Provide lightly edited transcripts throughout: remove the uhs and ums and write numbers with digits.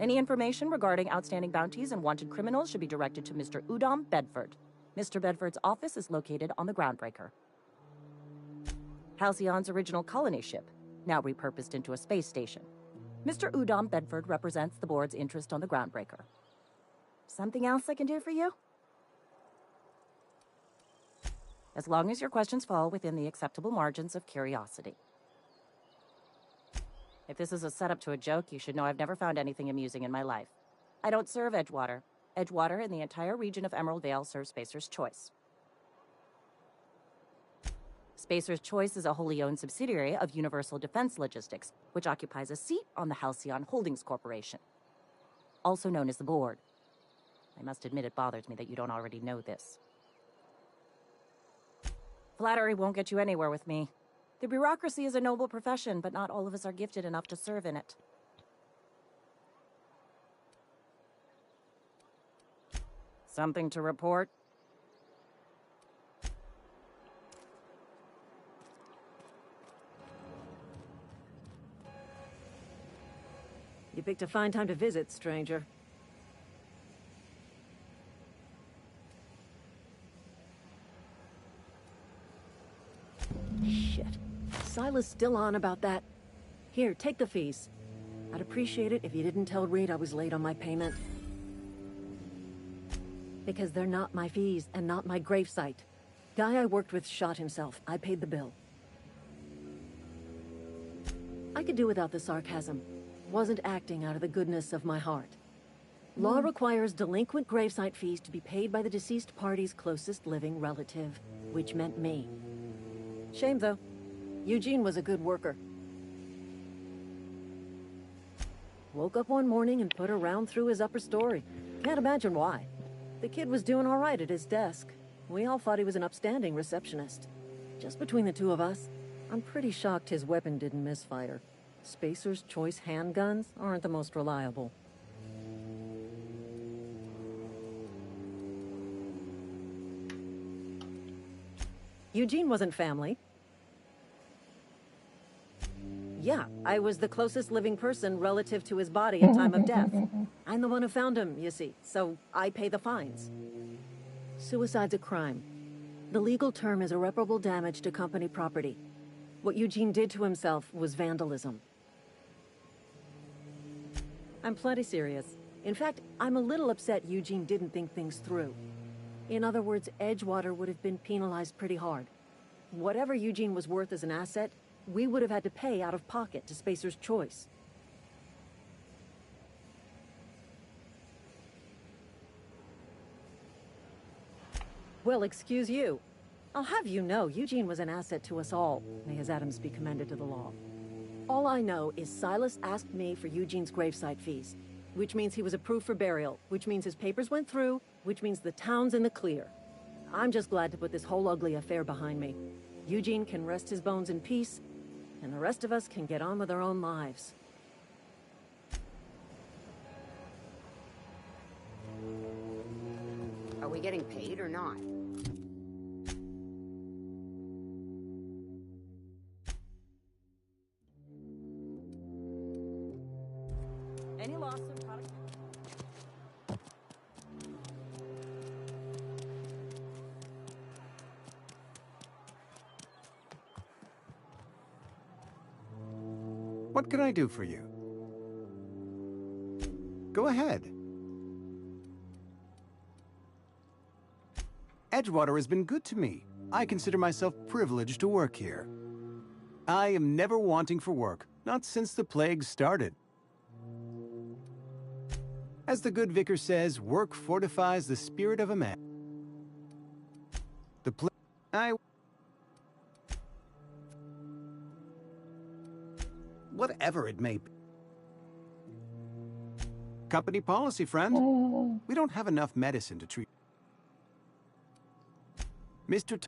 Any information regarding outstanding bounties and wanted criminals should be directed to Mr. Udom Bedford. Mr. Bedford's office is located on the Groundbreaker. Halcyon's original colony ship, now repurposed into a space station. Mr. Udom Bedford represents the board's interest on the Groundbreaker. Something else I can do for you? As long as your questions fall within the acceptable margins of curiosity. If this is a setup to a joke, you should know I've never found anything amusing in my life. I don't serve Edgewater. Edgewater and the entire region of Emerald Vale serves Spacer's Choice. Spacer's Choice is a wholly owned subsidiary of Universal Defense Logistics, which occupies a seat on the Halcyon Holdings Corporation, also known as the Board. I must admit it bothers me that you don't already know this. Flattery won't get you anywhere with me. The bureaucracy is a noble profession, but not all of us are gifted enough to serve in it. Something to report? You picked a fine time to visit, stranger. Shit. Silas still on about that? Here, take the fees. I'd appreciate it if you didn't tell Reed I was late on my payment. Because they're not my fees, and not my gravesite. Guy I worked with shot himself. I paid the bill. I could do without the sarcasm. Wasn't acting out of the goodness of my heart. Law requires delinquent gravesite fees to be paid by the deceased party's closest living relative, which meant me. Shame, though. Eugene was a good worker. Woke up one morning and put a round through his upper story. Can't imagine why. The kid was doing all right at his desk. We all thought he was an upstanding receptionist. Just between the two of us, I'm pretty shocked his weapon didn't misfire. Spacer's Choice handguns aren't the most reliable. Eugene wasn't family. Yeah, I was the closest living person relative to his body at time of death. I'm the one who found him, you see, so I pay the fines. Suicide's a crime. The legal term is irreparable damage to company property. What Eugene did to himself was vandalism. I'm plenty serious. In fact, I'm a little upset Eugene didn't think things through. In other words, Edgewater would have been penalized pretty hard. Whatever Eugene was worth as an asset, we would have had to pay out of pocket to Spacer's Choice. Well, excuse you. I'll have you know, Eugene was an asset to us all. May his atoms be commended to the law. All I know is Silas asked me for Eugene's gravesite fees, which means he was approved for burial, which means his papers went through, which means the town's in the clear. I'm just glad to put this whole ugly affair behind me. Eugene can rest his bones in peace, and the rest of us can get on with our own lives. Are we getting paid or not? Any loss in product? What can I do for you? Go ahead. Edgewater has been good to me. I consider myself privileged to work here. I am never wanting for work, not since the plague started. As the good vicar says, work fortifies the spirit of a man. The plague... Whatever it may be. Company policy, friend. We don't have enough medicine to treat. Mr.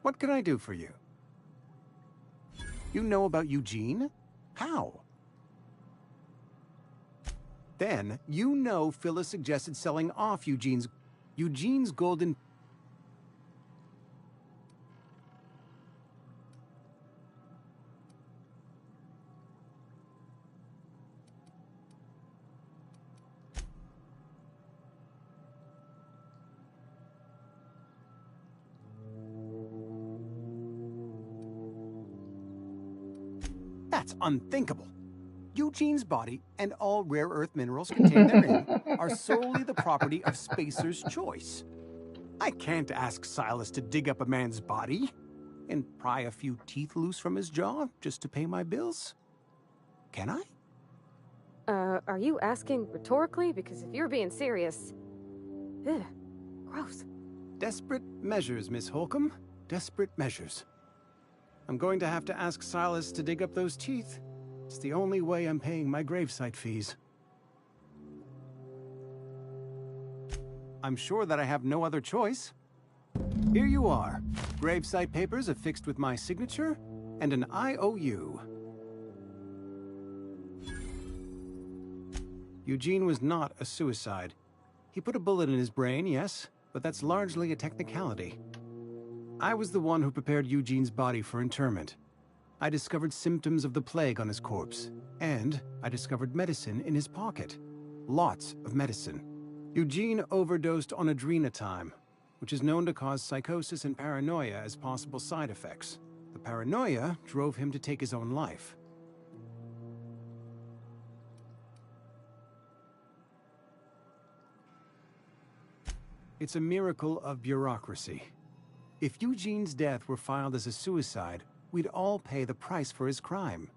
What can I do for you? You know about Eugene? How? Then, you know Phyllis suggested selling off Eugene's golden... That's unthinkable. Eugene's body and all rare earth minerals contained therein are solely the property of Spacer's Choice. I can't ask Silas to dig up a man's body and pry a few teeth loose from his jaw just to pay my bills. Can I? Are you asking rhetorically? Because if you're being serious... Ugh, gross. Desperate measures, Miss Holcomb. Desperate measures. I'm going to have to ask Silas to dig up those teeth. It's the only way I'm paying my gravesite fees. I'm sure that I have no other choice. Here you are. Gravesite papers affixed with my signature and an IOU. Eugene was not a suicide. He put a bullet in his brain, yes, but that's largely a technicality. I was the one who prepared Eugene's body for interment. I discovered symptoms of the plague on his corpse, and I discovered medicine in his pocket. Lots of medicine. Eugene overdosed on adrenatime, which is known to cause psychosis and paranoia as possible side effects. The paranoia drove him to take his own life. It's a miracle of bureaucracy. If Eugene's death were filed as a suicide, we'd all pay the price for his crime.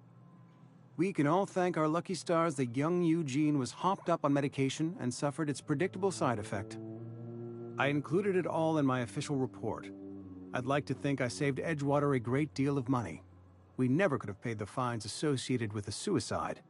We can all thank our lucky stars that young Eugene was hopped up on medication and suffered its predictable side effect. I included it all in my official report. I'd like to think I saved Edgewater a great deal of money. We never could have paid the fines associated with a suicide.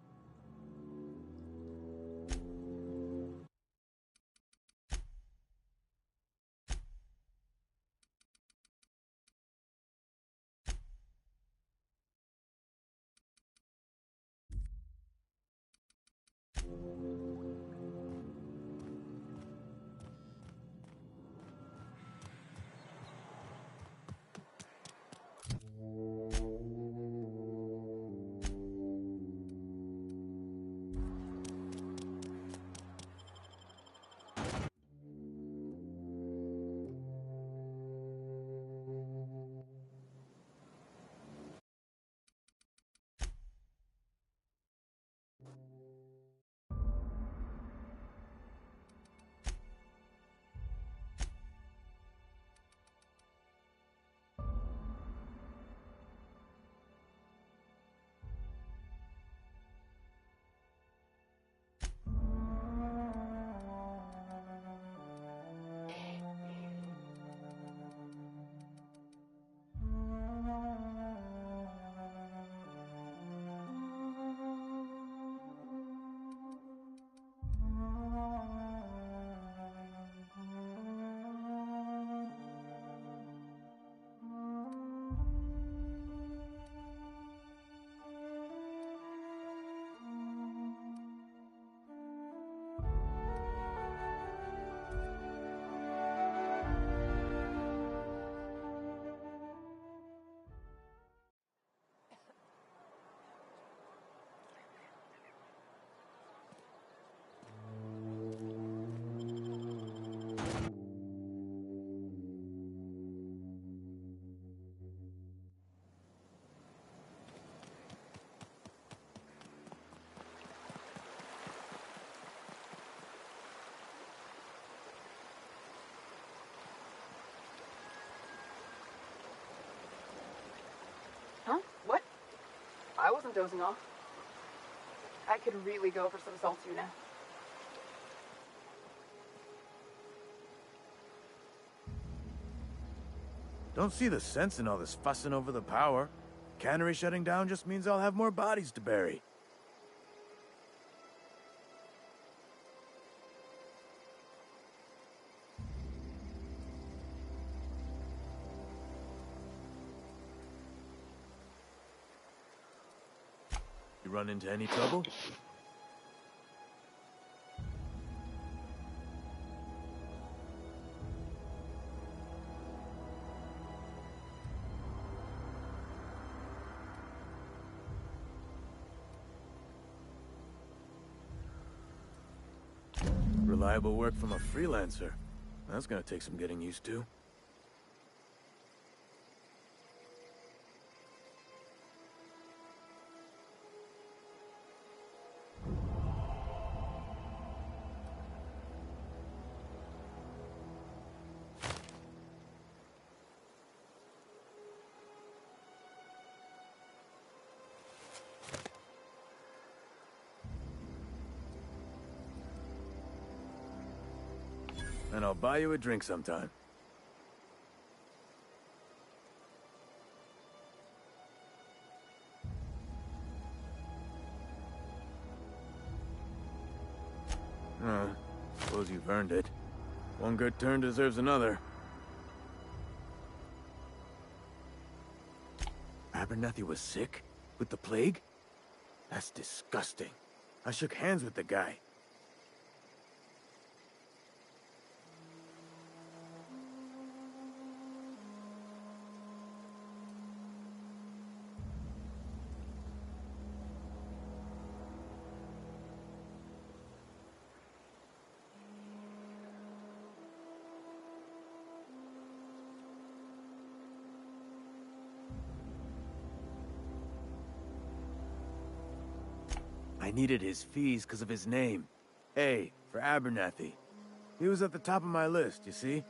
Huh? What? I wasn't dozing off. I could really go for some salt tuna. Don't see the sense in all this fussing over the power. Cannery shutting down just means I'll have more bodies to bury. run into any trouble? Reliable work from a freelancer. That's gonna take some getting used to. And I'll buy you a drink sometime. Suppose you've earned it. One good turn deserves another. Abernathy was sick? With the plague? That's disgusting. I shook hands with the guy. I needed his fees because of his name. A, for Abernathy. He was at the top of my list, you see?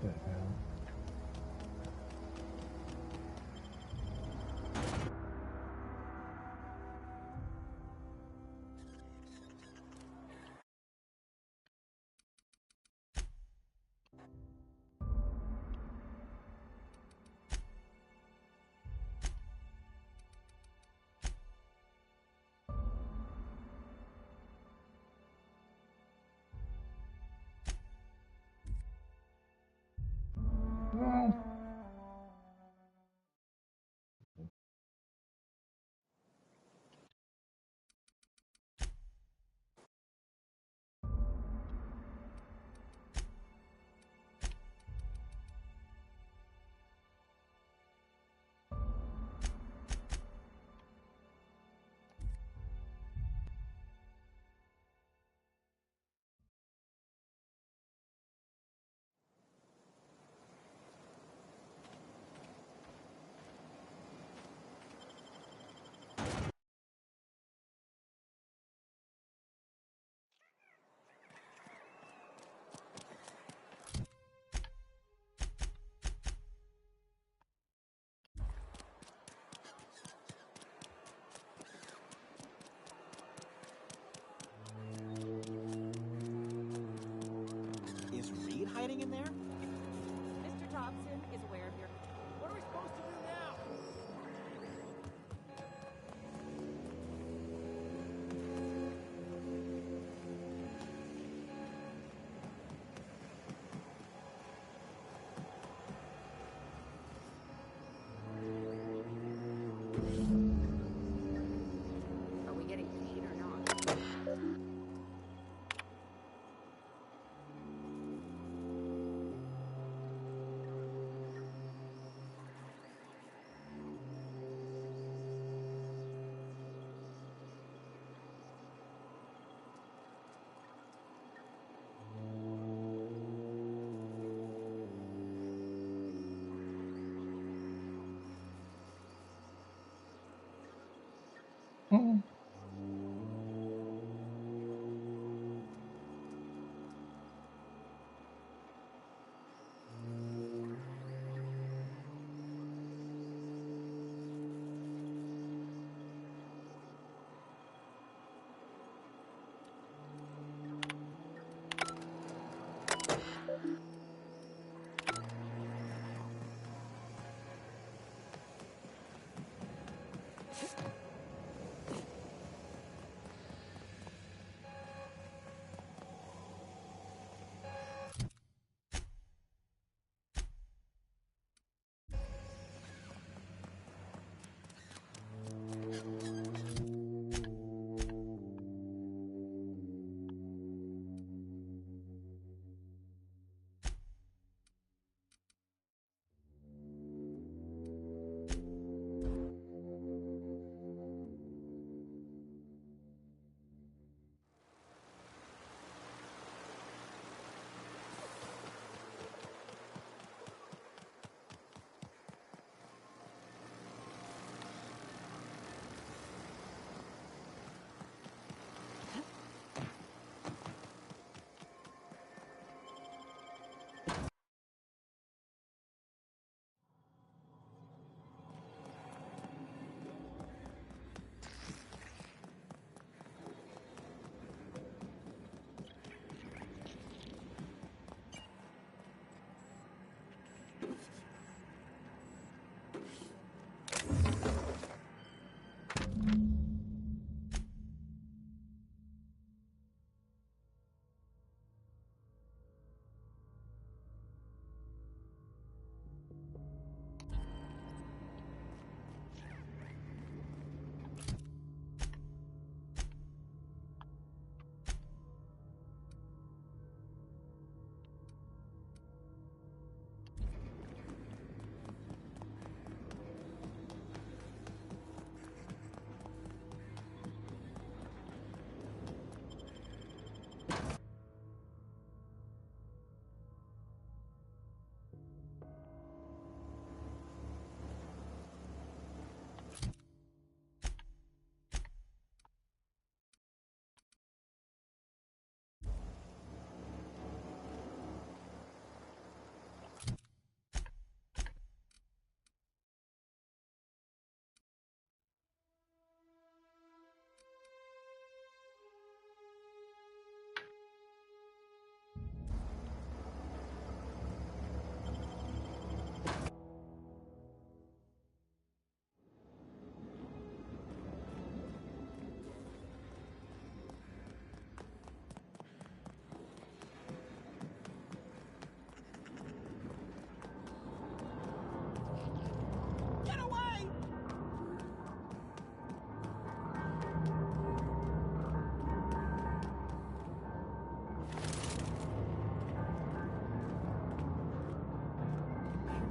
The hell? Well,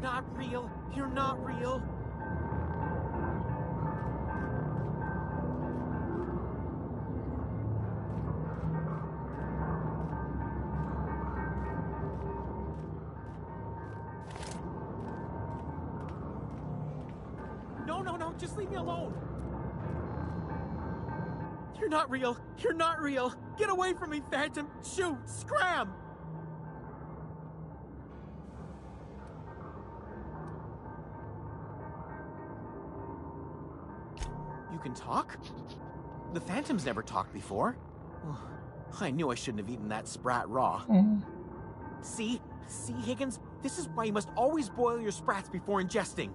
Not real. You're not real. No, just leave me alone. You're not real. You're not real. Get away from me, Phantom. Shoot, scram. You can talk? The Phantom's never talked before. I knew I shouldn't have eaten that sprat raw. See, Higgins? This is why you must always boil your sprats before ingesting.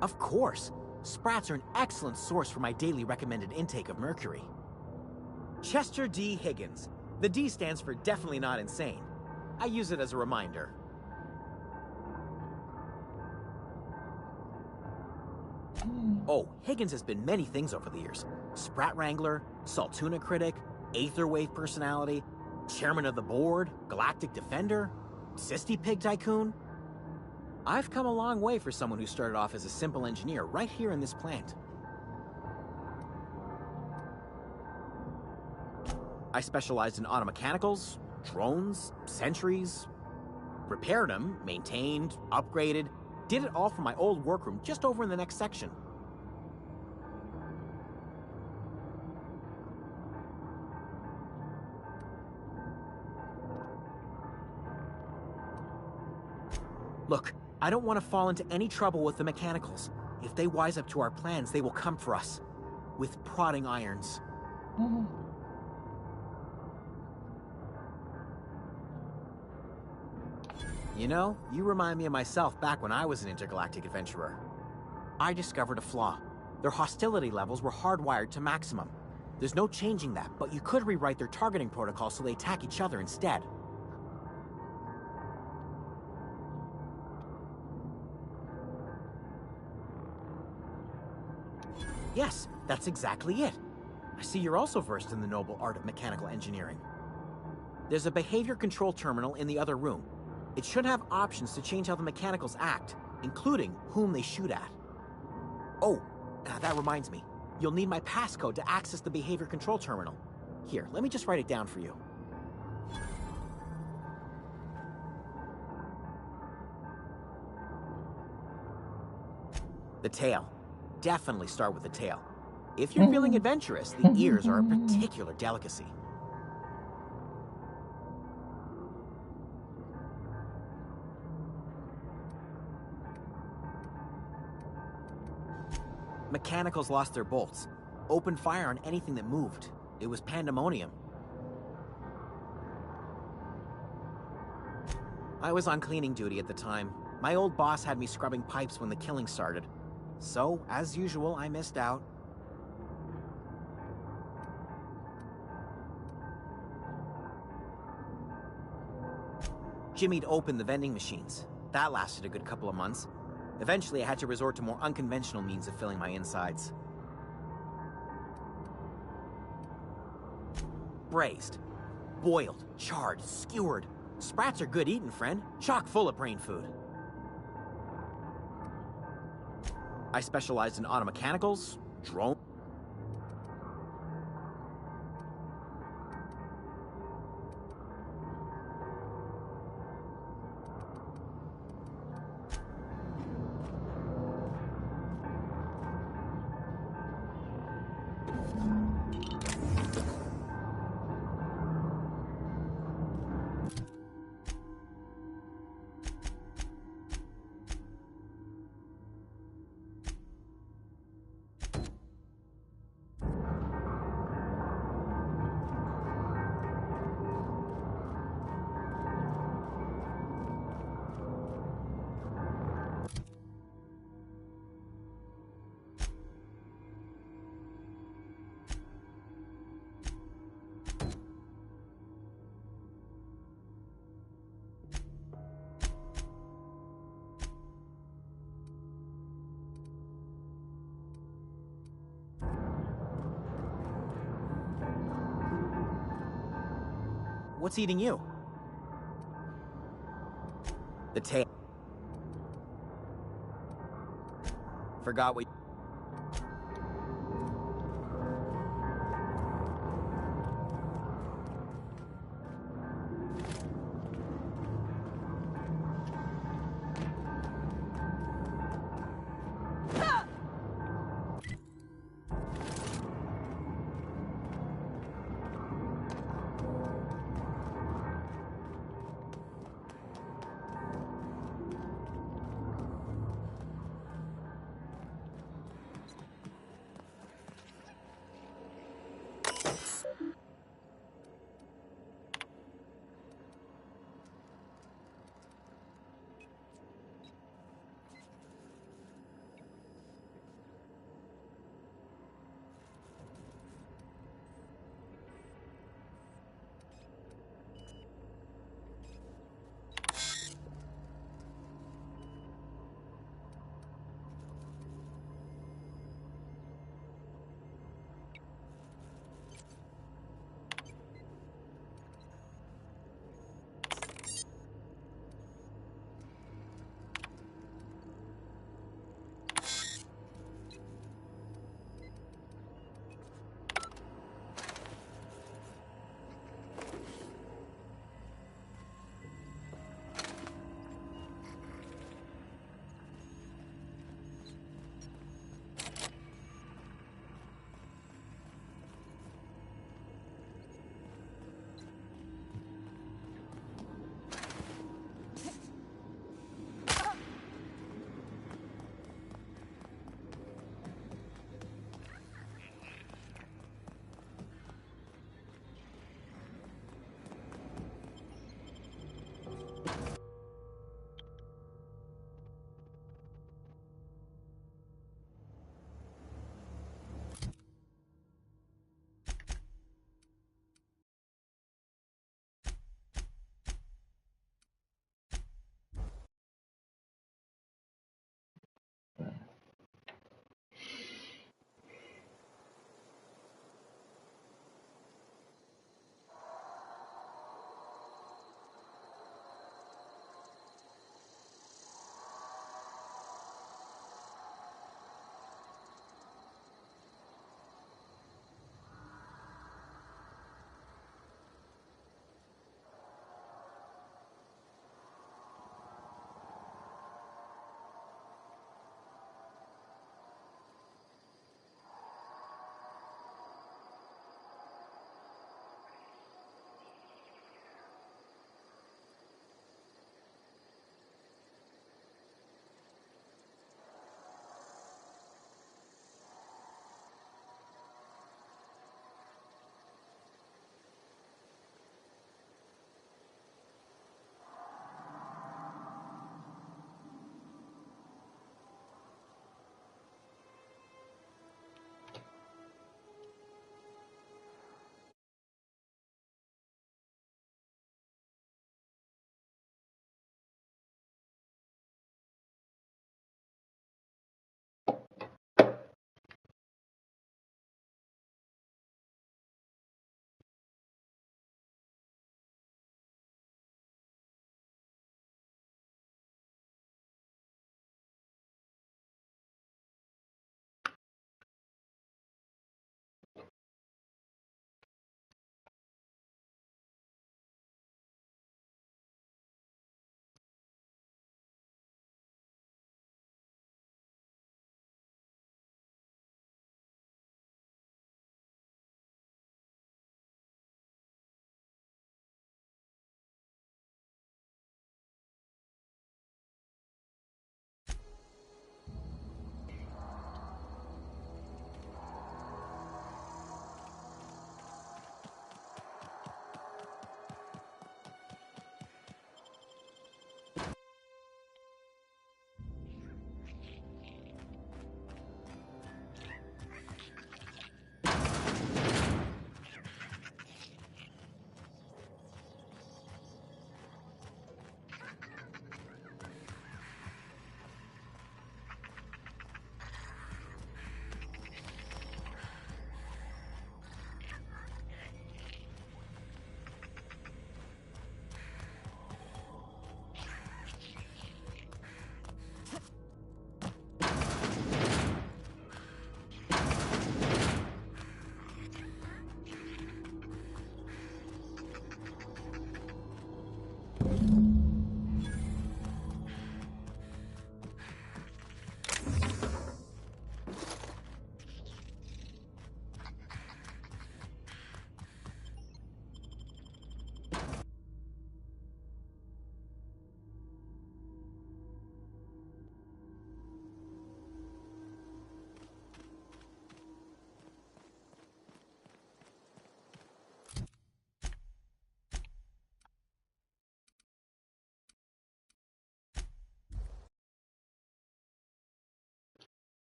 Of course. Sprats are an excellent source for my daily recommended intake of mercury. Chester D. Higgins. The D stands for definitely not insane. I use it as a reminder. Oh, Higgins has been many things over the years. Sprat Wrangler, Saltuna Critic, Aetherwave Personality, Chairman of the Board, Galactic Defender, Sisty Pig Tycoon. I've come a long way for someone who started off as a simple engineer right here in this plant. I specialized in automechanicals, drones, sentries, Repaired them, maintained, upgraded, did it all from my old workroom just over in the next section. Look, I don't want to fall into any trouble with the mechanicals. If they wise up to our plans, they will come for us. With prodding irons. You know, you remind me of myself back when I was an intergalactic adventurer. I discovered a flaw. Their hostility levels were hardwired to maximum. There's no changing that, but you could rewrite their targeting protocol so they attack each other instead. Yes, that's exactly it. I see you're also versed in the noble art of mechanical engineering. There's a behavior control terminal in the other room. It should have options to change how the mechanicals act, including whom they shoot at. Oh, that reminds me. You'll need my passcode to access the behavior control terminal. Here, let me just write it down for you. The tail. Definitely start with the tail. If you're feeling adventurous, the ears are a particular delicacy. Mechanicals lost their bolts. Opened fire on anything that moved. It was pandemonium. I was on cleaning duty at the time. My old boss had me scrubbing pipes when the killing started. So, as usual, I missed out. Jimmy'd opened the vending machines. That lasted a good couple of months. Eventually, I had to resort to more unconventional means of filling my insides. Braised. Boiled, charred, skewered. Sprats are good eating, friend. Chock full of brain food. I specialized in automechanicals, drone. What's eating you? The tail. Forgot what...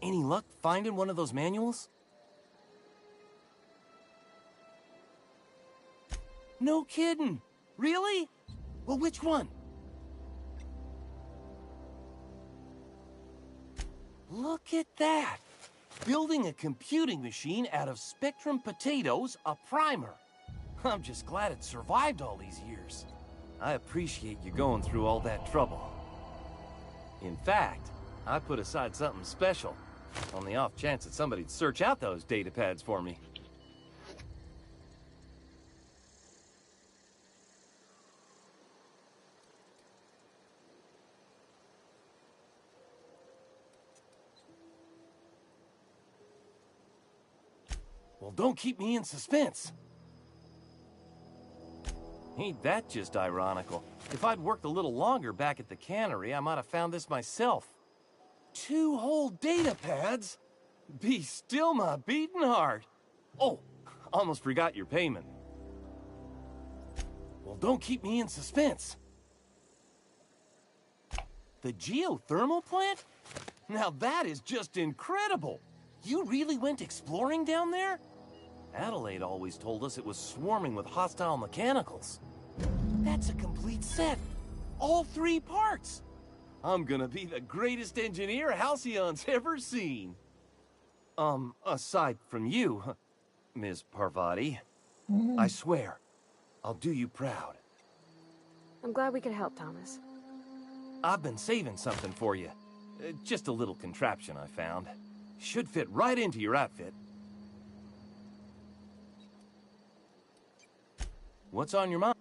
Any luck finding one of those manuals? No kidding. Really? Well, which one? Look at that. Building a computing machine out of Spectrum potatoes, a primer. I'm just glad it survived all these years. I appreciate you going through all that trouble. In fact, I put aside something special, on the off chance that somebody'd search out those data pads for me. Well, don't keep me in suspense. Ain't that just ironical? If I'd worked a little longer back at the cannery, I might have found this myself. 2 whole data pads? Be still my beating heart. Oh, almost forgot your payment. Well, don't keep me in suspense. The geothermal plant? Now that is just incredible. You really went exploring down there? Adelaide always told us it was swarming with hostile mechanicals. That's a complete set. All 3 parts. I'm gonna be the greatest engineer Halcyon's ever seen. Aside from you, Ms. Parvati, I swear, I'll do you proud. I'm glad we could help, Thomas. I've been saving something for you. Just a little contraption I found. Should fit right into your outfit. What's on your mind?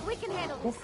We can handle this.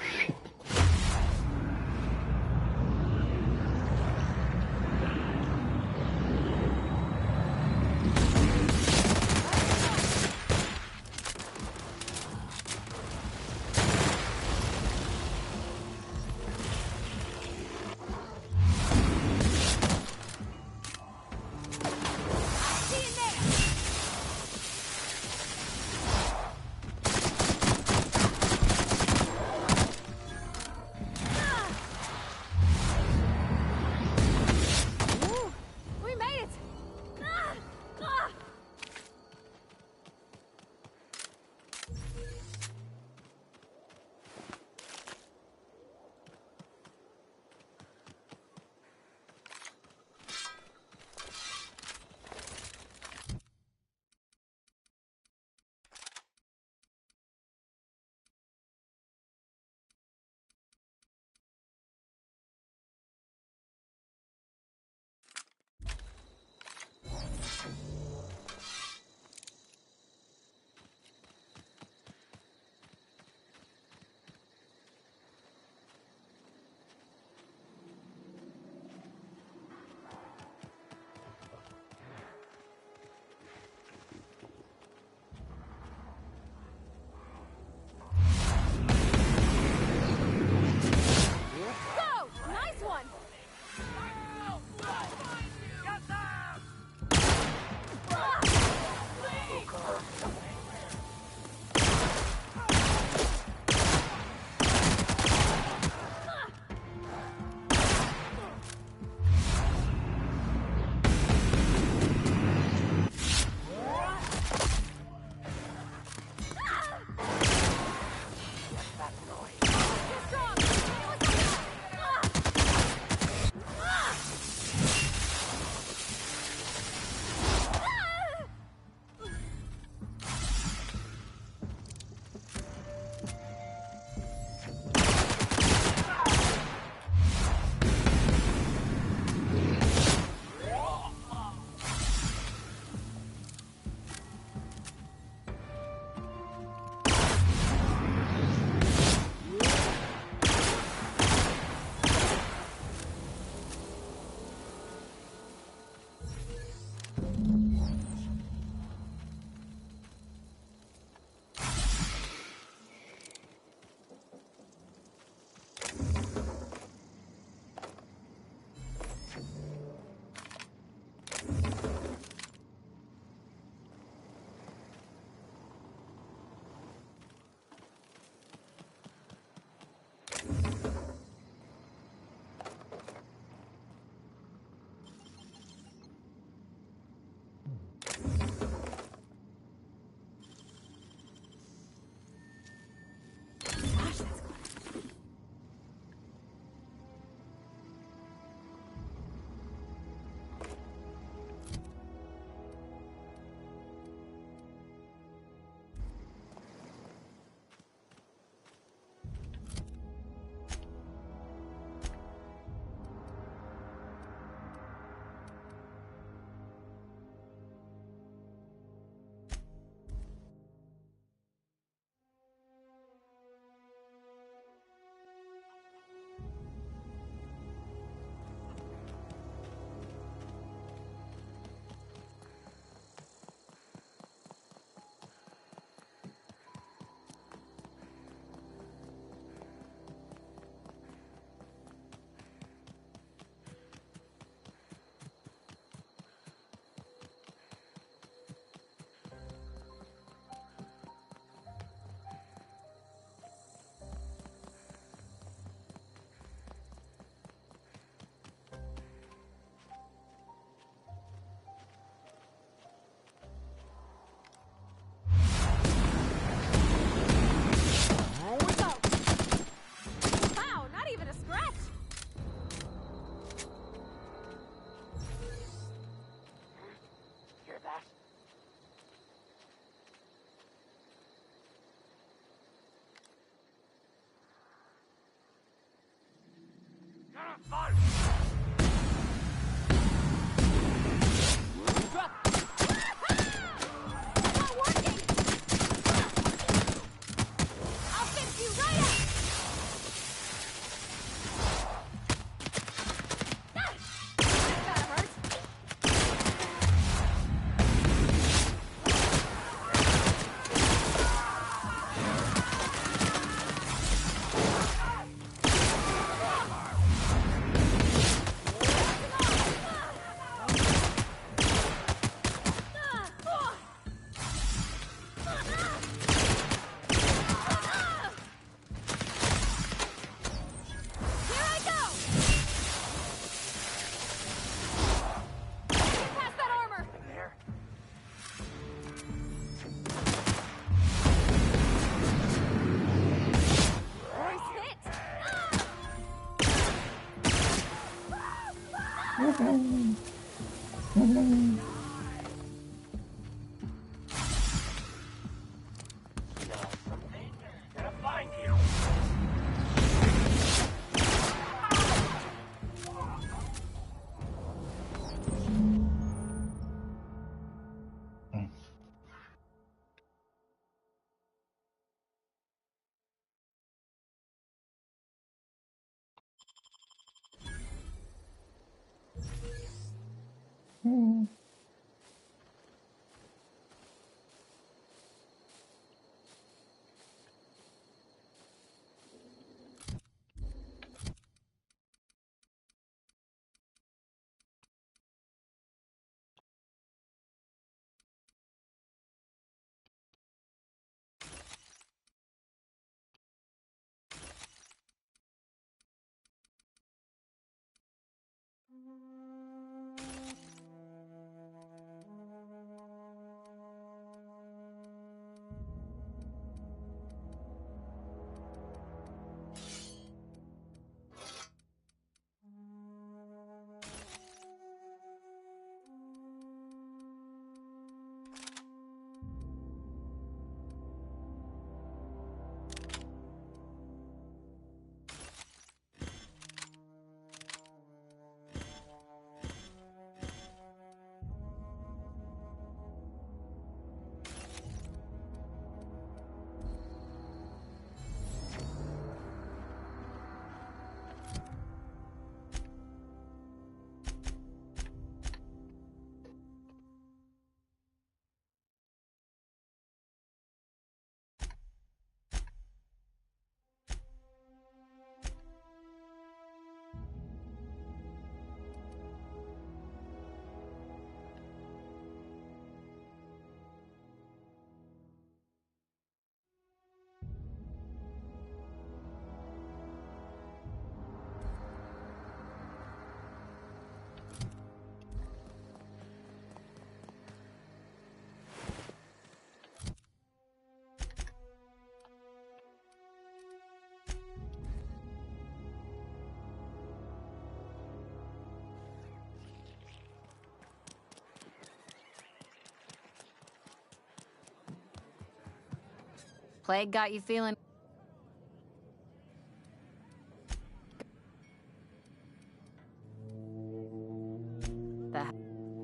Plague got you feeling...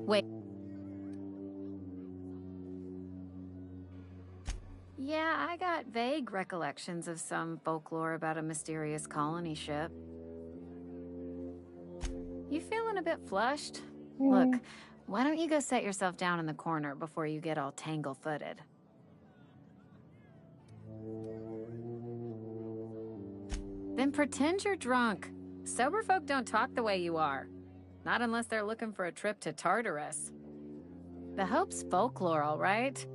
Wait. Yeah, I got vague recollections of some folklore about a mysterious colony ship. You feeling a bit flushed? Look, why don't you go set yourself down in the corner before you get all tangle-footed? Then pretend you're drunk. Sober folk don't talk the way you are. Not unless they're looking for a trip to Tartarus. The Hope's folklore, all right?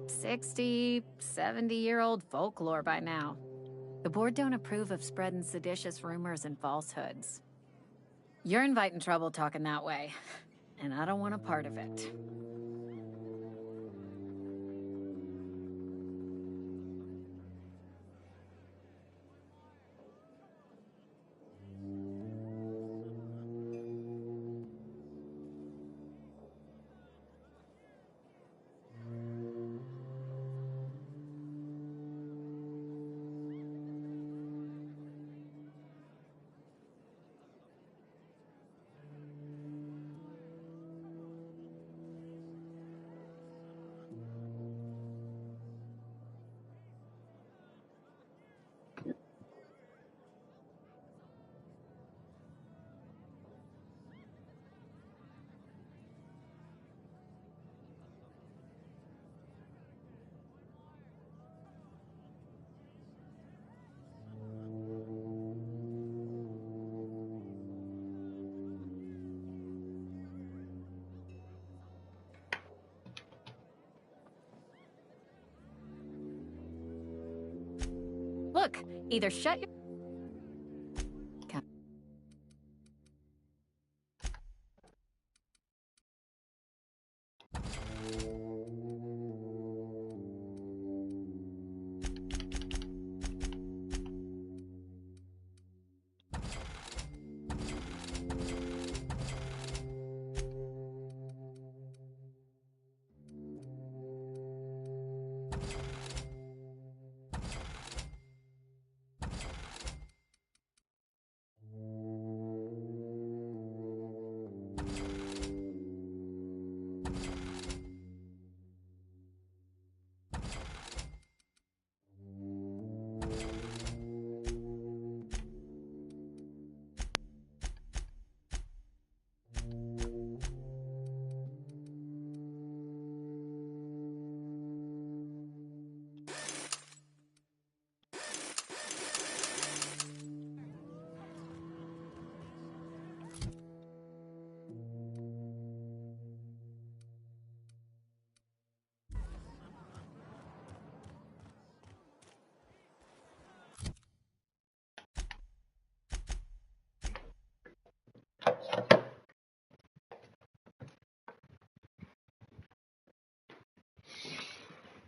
60, 70-year-old folklore by now. The board don't approve of spreading seditious rumors and falsehoods. You're inviting trouble talking that way, and I don't want a part of it. Look, either shut your...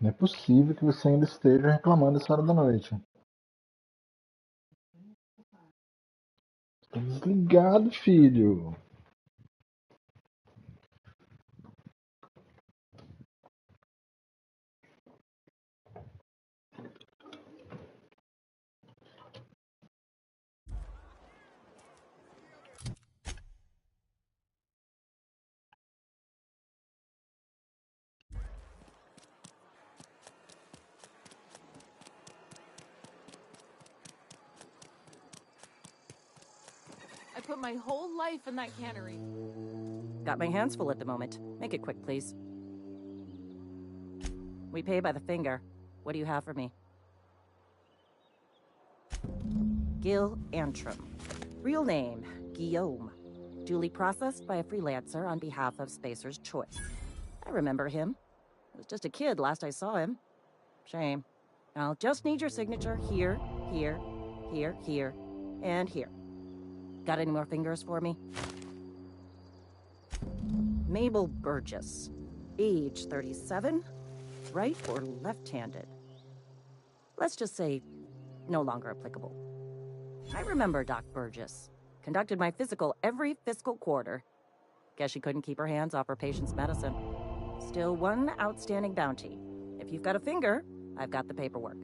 Não é possível que você ainda esteja reclamando essa hora da noite. Tá desligado, filho. I put my whole life in that cannery. Got my hands full at the moment. Make it quick, please. We pay by the finger. What do you have for me? Gil Antrim. Real name, Guillaume. Duly processed by a freelancer on behalf of Spacer's Choice. I remember him. I was just a kid last I saw him. Shame. I'll just need your signature here, here, here, here, and here. Got any more fingers for me? Mabel Burgess. Age 37. Right or left-handed? Let's just say no longer applicable. I remember Doc Burgess. Conducted my physical every fiscal quarter. Guess she couldn't keep her hands off her patient's medicine. Still one outstanding bounty. If you've got a finger, I've got the paperwork.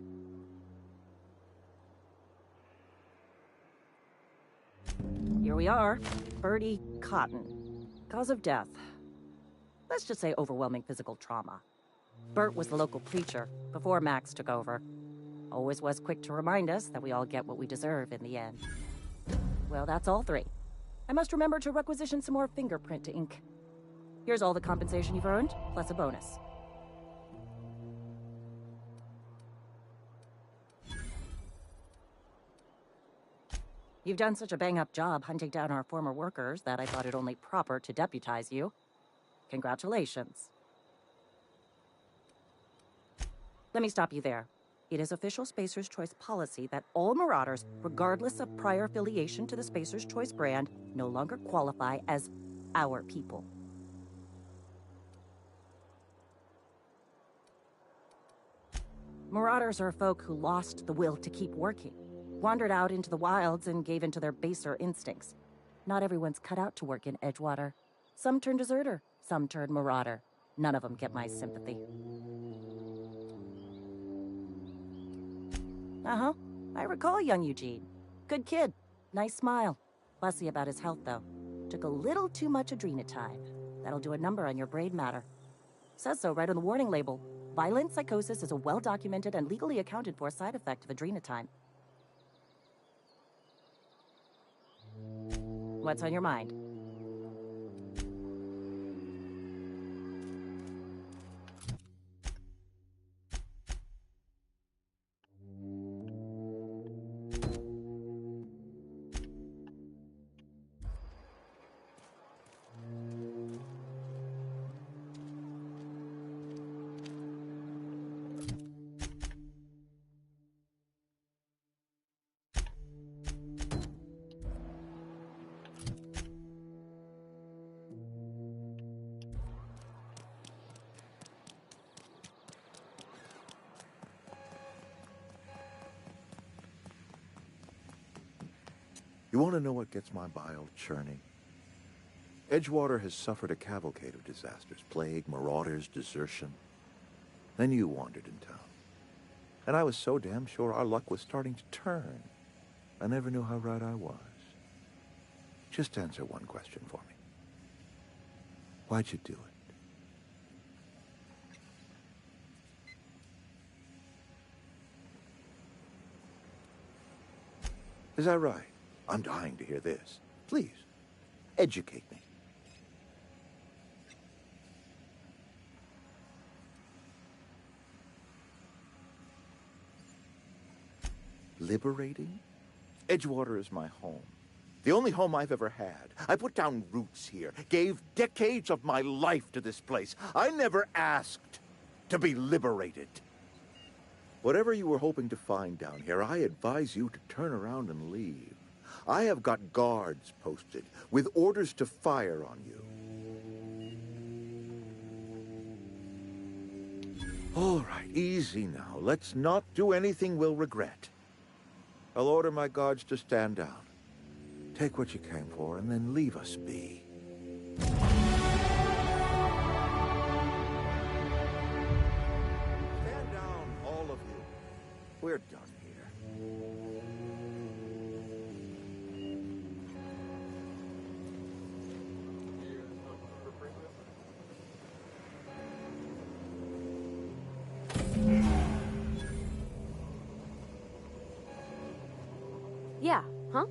Here we are. Bertie Cotton. Cause of death. Let's just say overwhelming physical trauma. Bert was the local preacher before Max took over. Always was quick to remind us that we all get what we deserve in the end. Well, that's all three. I must remember to requisition some more fingerprint ink. Here's all the compensation you've earned, plus a bonus. You've done such a bang-up job hunting down our former workers that I thought it only proper to deputize you. Congratulations. Let me stop you there. It is official Spacer's Choice policy that all Marauders, regardless of prior affiliation to the Spacer's Choice brand, no longer qualify as our people. Marauders are folk who lost the will to keep working, wandered out into the wilds and gave into their baser instincts. Not everyone's cut out to work in Edgewater. Some turn deserter, some turn Marauder. None of them get my sympathy. Uh-huh. I recall young Eugene. Good kid. Nice smile. Fussy about his health, though. Took a little too much adrenatime. That'll do a number on your brain matter. Says so right on the warning label. Violent psychosis is a well-documented and legally accounted for side effect of adrenatime. What's on your mind? You want to know what gets my bile churning? Edgewater has suffered a cavalcade of disasters. Plague, marauders, desertion. Then you wandered in town. And I was so damn sure our luck was starting to turn. I never knew how right I was. Just answer one question for me. Why'd you do it? Is that right? I'm dying to hear this. Please, educate me. Liberating? Edgewater is my home. The only home I've ever had. I put down roots here, gave decades of my life to this place. I never asked to be liberated. Whatever you were hoping to find down here, I advise you to turn around and leave. I have got guards posted with orders to fire on you. All right, easy now. Let's not do anything we'll regret. I'll order my guards to stand down. Take what you came for, and then leave us be. Stand down, all of you. We're done here. Yeah, huh?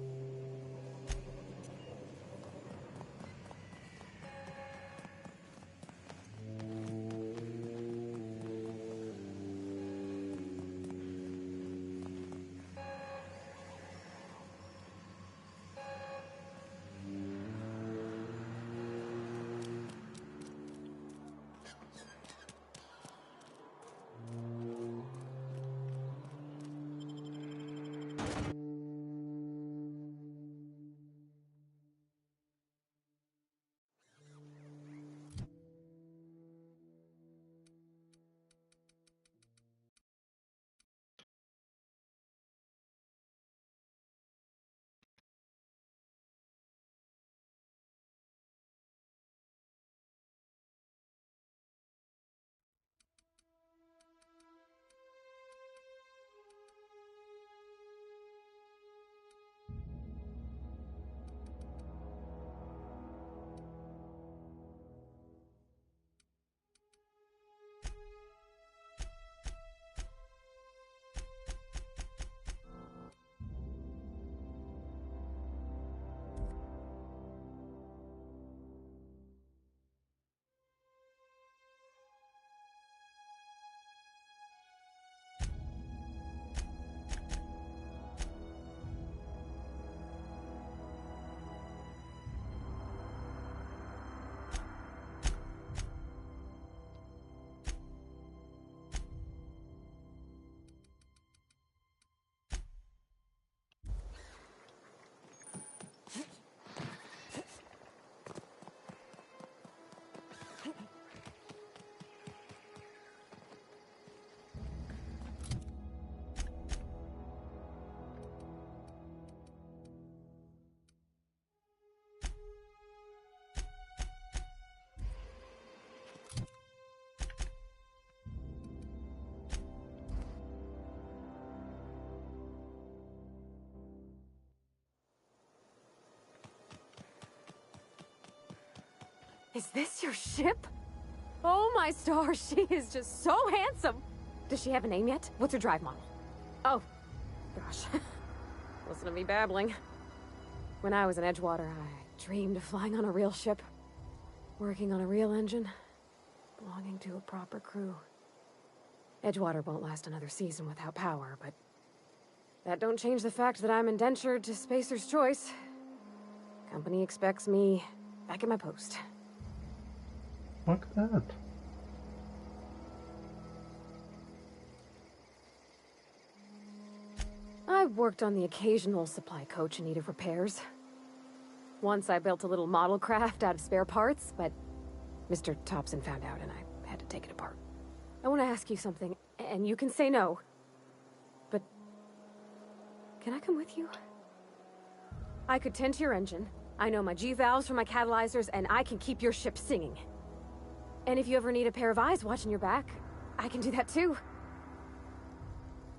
Is this your ship? Oh my stars, she is just so handsome! Does she have a name yet? What's her drive model? Oh, gosh. Listen to me babbling. When I was in Edgewater, I dreamed of flying on a real ship, working on a real engine, belonging to a proper crew. Edgewater won't last another season without power, but that don't change the fact that I'm indentured to Spacer's Choice. Company expects me back at my post. Fuck that. I've worked on the occasional supply coach in need of repairs. Once I built a little model craft out of spare parts, but Mr. Thompson found out and I had to take it apart. I want to ask you something, and you can say no. But can I come with you? I could tend to your engine. I know my G-valves for my catalyzers, and I can keep your ship singing. And if you ever need a pair of eyes watching your back, I can do that too.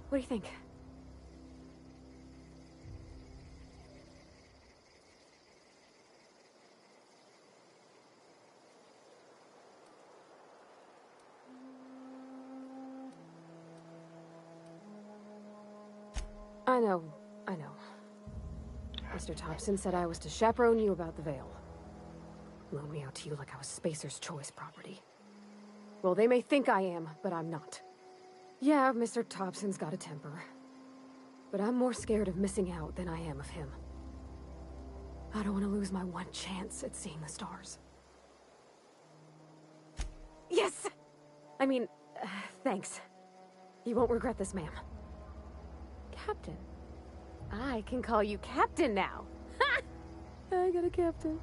What do you think? I know. Mr. Thompson said I was to chaperone you about the Veil. Loan me out to you like I was Spacer's Choice property. Well, they may think I am, but I'm not. Yeah, Mr. Thompson's got a temper. But I'm more scared of missing out than I am of him. I don't want to lose my one chance at seeing the stars. Yes! I mean, thanks. You won't regret this, ma'am. Captain. I can call you Captain now. Ha! I got a captain.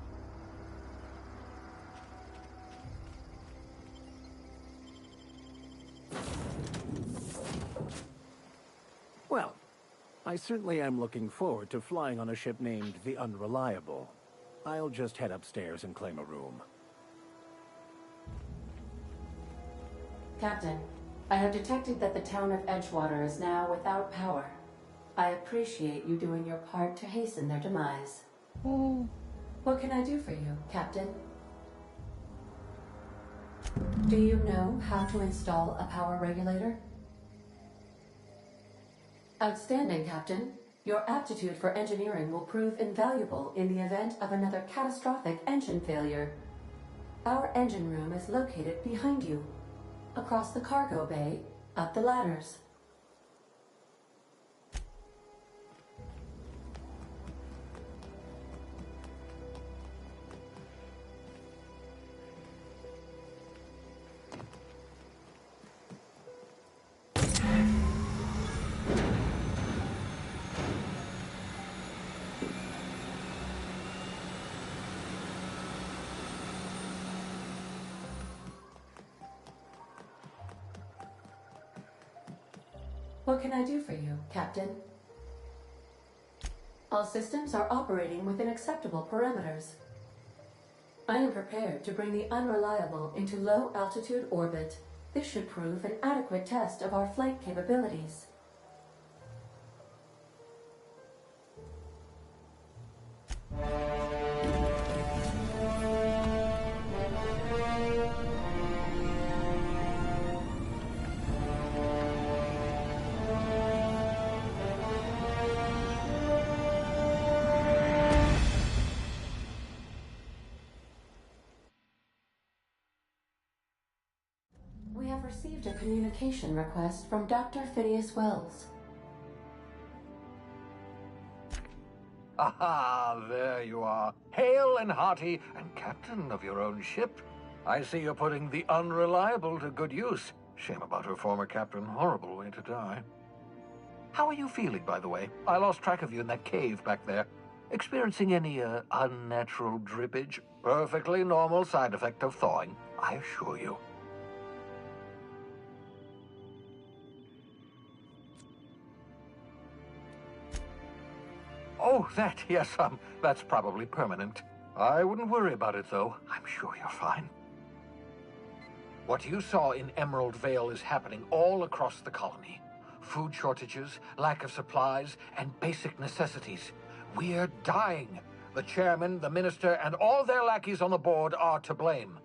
I certainly am looking forward to flying on a ship named the Unreliable. I'll just head upstairs and claim a room. Captain, I have detected that the town of Edgewater is now without power. I appreciate you doing your part to hasten their demise. What can I do for you, Captain? Do you know how to install a power regulator? Outstanding, Captain. Your aptitude for engineering will prove invaluable in the event of another catastrophic engine failure. Our engine room is located behind you, across the cargo bay, up the ladders. What can I do for you, Captain? All systems are operating within acceptable parameters. I am prepared to bring the Unreliable into low-altitude orbit. This should prove an adequate test of our flight capabilities. We have received a communication request from Dr. Phineas Wells. Aha, there you are. Hale and hearty, and captain of your own ship. I see you're putting the Unreliable to good use. Shame about her former captain. Horrible way to die. How are you feeling, by the way? I lost track of you in that cave back there. Experiencing any, unnatural drippage? Perfectly normal side effect of thawing, I assure you. Oh, that, yes, that's probably permanent. I wouldn't worry about it, though. I'm sure you're fine. What you saw in Emerald Vale is happening all across the colony. Food shortages, lack of supplies, and basic necessities. We're dying. The chairman, the minister, and all their lackeys on the board are to blame.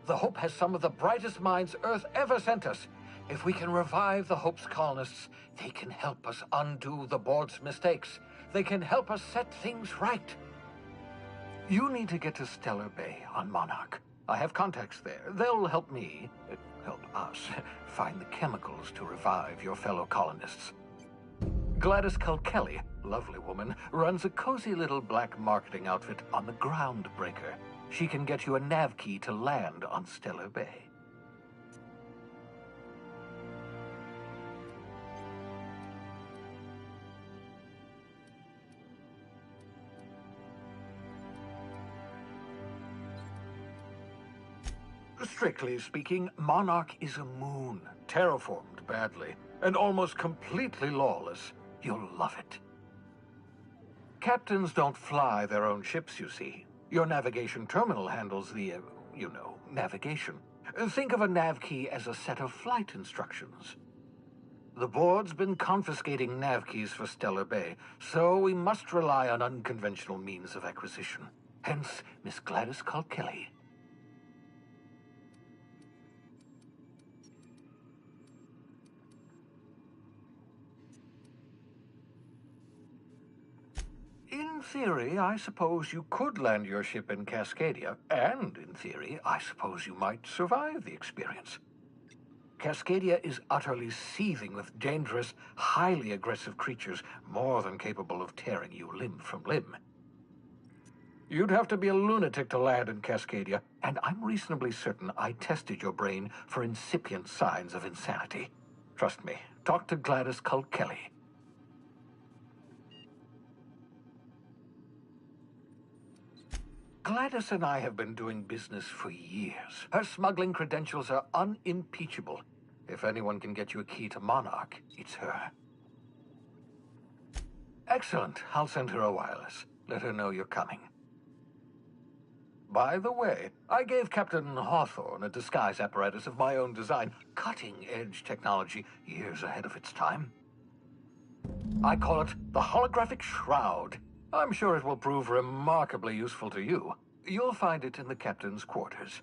The Hope has some of the brightest minds Earth ever sent us. If we can revive the Hope's colonists, they can help us undo the board's mistakes. They can help us set things right. You need to get to Stellar Bay on Monarch. I have contacts there. They'll help me, help us, find the chemicals to revive your fellow colonists. Gladys Culkelly, lovely woman, runs a cozy little black marketing outfit on the Groundbreaker. She can get you a nav key to land on Stellar Bay. Strictly speaking, Monarch is a moon, terraformed badly, and almost completely lawless. You'll love it. Captains don't fly their own ships, you see. Your navigation terminal handles the, navigation. Think of a nav key as a set of flight instructions. The board's been confiscating nav keys for Stellar Bay, so we must rely on unconventional means of acquisition. Hence, Miss Gladys Culkelly. In theory, I suppose you could land your ship in Cascadia, and in theory, I suppose you might survive the experience. Cascadia is utterly seething with dangerous, highly aggressive creatures, more than capable of tearing you limb from limb. You'd have to be a lunatic to land in Cascadia, and I'm reasonably certain I tested your brain for incipient signs of insanity. Trust me, talk to Gladys Culkelly. Gladys and I have been doing business for years. Her smuggling credentials are unimpeachable. If anyone can get you a key to Monarch, it's her. Excellent. I'll send her a wireless. Let her know you're coming. By the way, I gave Captain Hawthorne a disguise apparatus of my own design, cutting-edge technology years ahead of its time. I call it the Holographic Shroud. I'm sure it will prove remarkably useful to you. You'll find it in the captain's quarters.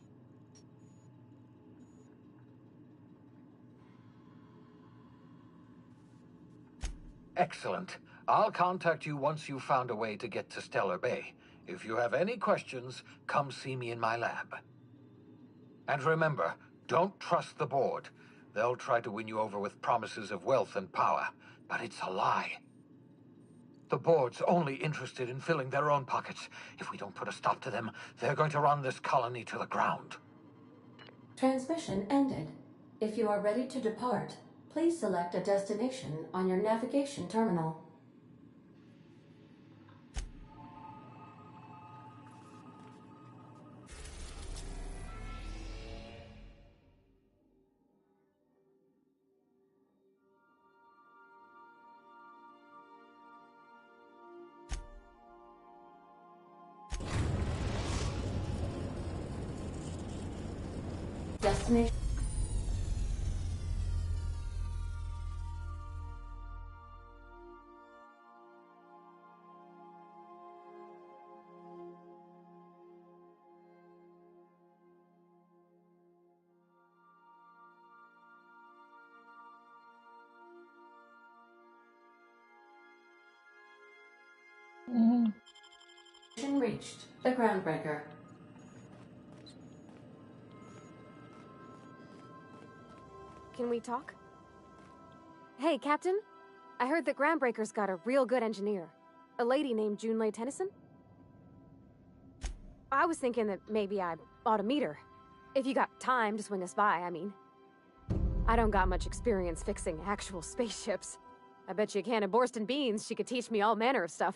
Excellent. I'll contact you once you've found a way to get to Stellar Bay. If you have any questions, come see me in my lab. And remember, don't trust the board. They'll try to win you over with promises of wealth and power, but it's a lie. The board's only interested in filling their own pockets. If we don't put a stop to them, they're going to run this colony to the ground. Transmission ended. If you are ready to depart, please select a destination on your navigation terminal. Destination. Reached the Groundbreaker. Can we talk? Hey, Captain. I heard that Groundbreaker's got a real good engineer. A lady named Junlei Tennyson. I was thinking that maybe I ought to meet her. If you got time to swing us by, I mean. I don't got much experience fixing actual spaceships. I bet you a can of Borston beans she could teach me all manner of stuff.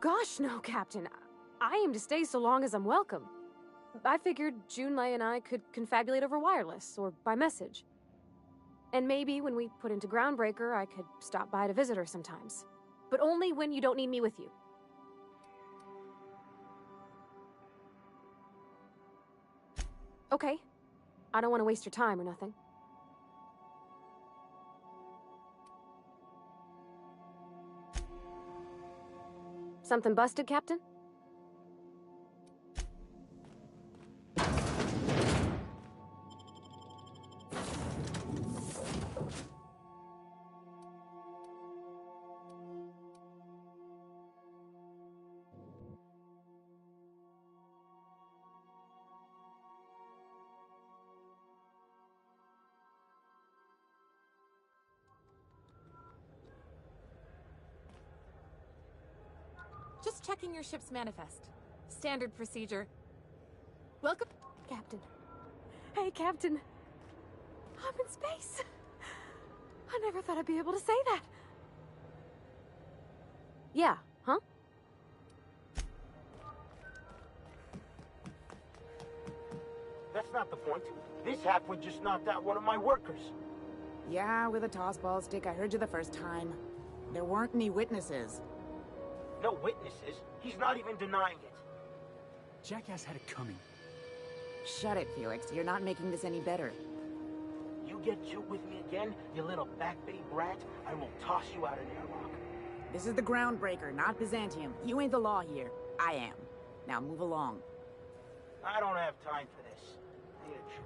Gosh, no, Captain. I aim to stay so long as I'm welcome. I figured Junlei and I could confabulate over wireless, or by message. And maybe when we put into Groundbreaker, I could stop by to visit her sometimes. But only when you don't need me with you. Okay. I don't want to waste your time or nothing. Something busted, Captain? Just checking your ship's manifest. Standard procedure. Welcome, Captain. Hey, Captain. I'm in space. I never thought I'd be able to say that. Yeah, huh? That's not the point. This halfwit just knocked out one of my workers. Yeah, with a tossball stick. I heard you the first time. There weren't any witnesses. No witnesses. He's not even denying it. Jackass had it coming. Shut it, Felix. You're not making this any better. You get juked with me again, you little back bay brat, I will toss you out an airlock. This is the Groundbreaker, not Byzantium. You ain't the law here. I am. Now move along. I don't have time for this. I need a drink.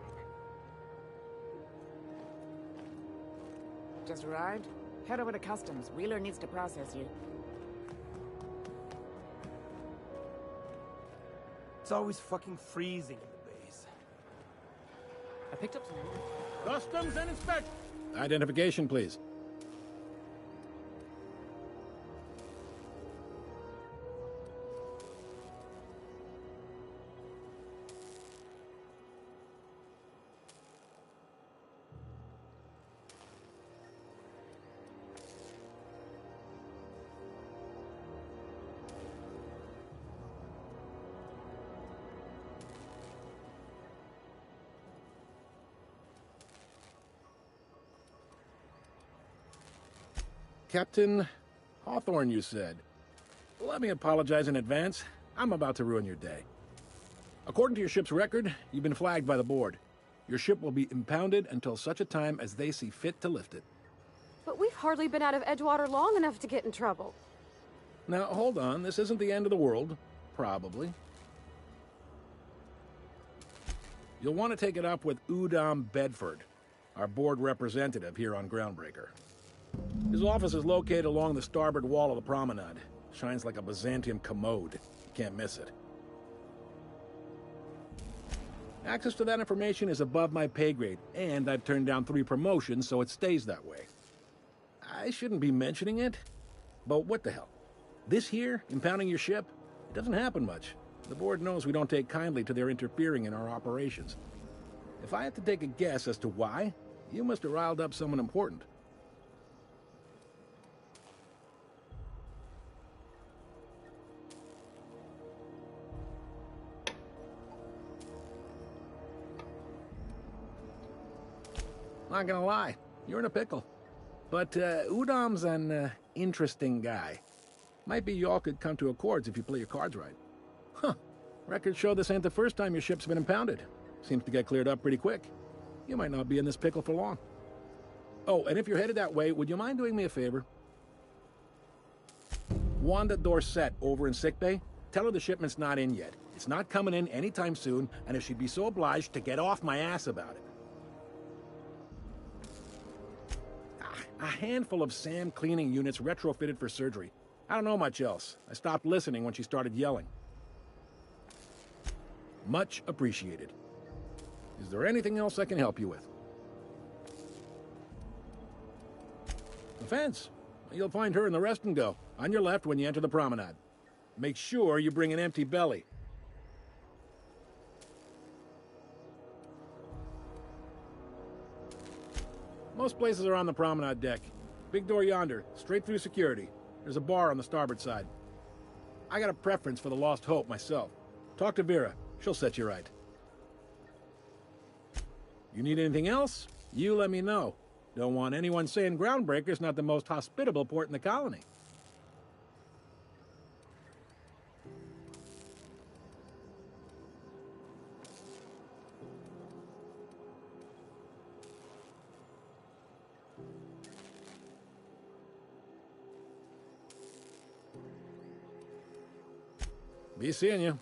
Just arrived? Head over to Customs. Wheeler needs to process you. It's always fucking freezing in the base. I picked up some... Customs and inspect! Identification, please. Captain Hawthorne, you said. Let me apologize in advance. I'm about to ruin your day. According to your ship's record, you've been flagged by the board. Your ship will be impounded until such a time as they see fit to lift it. But we've hardly been out of Edgewater long enough to get in trouble. Now, hold on. This isn't the end of the world. Probably. You'll want to take it up with Udom Bedford, our board representative here on Groundbreaker. His office is located along the starboard wall of the promenade. Shines like a Byzantium commode. You can't miss it. Access to that information is above my pay grade, and I've turned down 3 promotions, so it stays that way. I shouldn't be mentioning it, but what the hell? This here, impounding your ship, it doesn't happen much. The board knows we don't take kindly to their interfering in our operations. If I had to take a guess as to why, you must have riled up someone important. Not gonna lie, you're in a pickle. But Udom's an interesting guy. Might be y'all could come to accords if you play your cards right. Huh. Records show this ain't the first time your ship's been impounded. Seems to get cleared up pretty quick. You might not be in this pickle for long. Oh, and if you're headed that way, would you mind doing me a favor? Wanda Dorset over in sickbay, tell her the shipment's not in yet. It's not coming in anytime soon, and if she'd be so obliged to get off my ass about it. A handful of SAM cleaning units retrofitted for surgery. I don't know much else. I stopped listening when she started yelling. Much appreciated. Is there anything else I can help you with? The fence. You'll find her in the rest and go, on your left when you enter the promenade. Make sure you bring an empty belly. Most places are on the promenade deck. Big door yonder, straight through security. There's a bar on the starboard side. I got a preference for the Lost Hope myself. Talk to Vera. She'll set you right. You need anything else? You let me know. Don't want anyone saying Groundbreaker's not the most hospitable port in the colony. Be seeing you.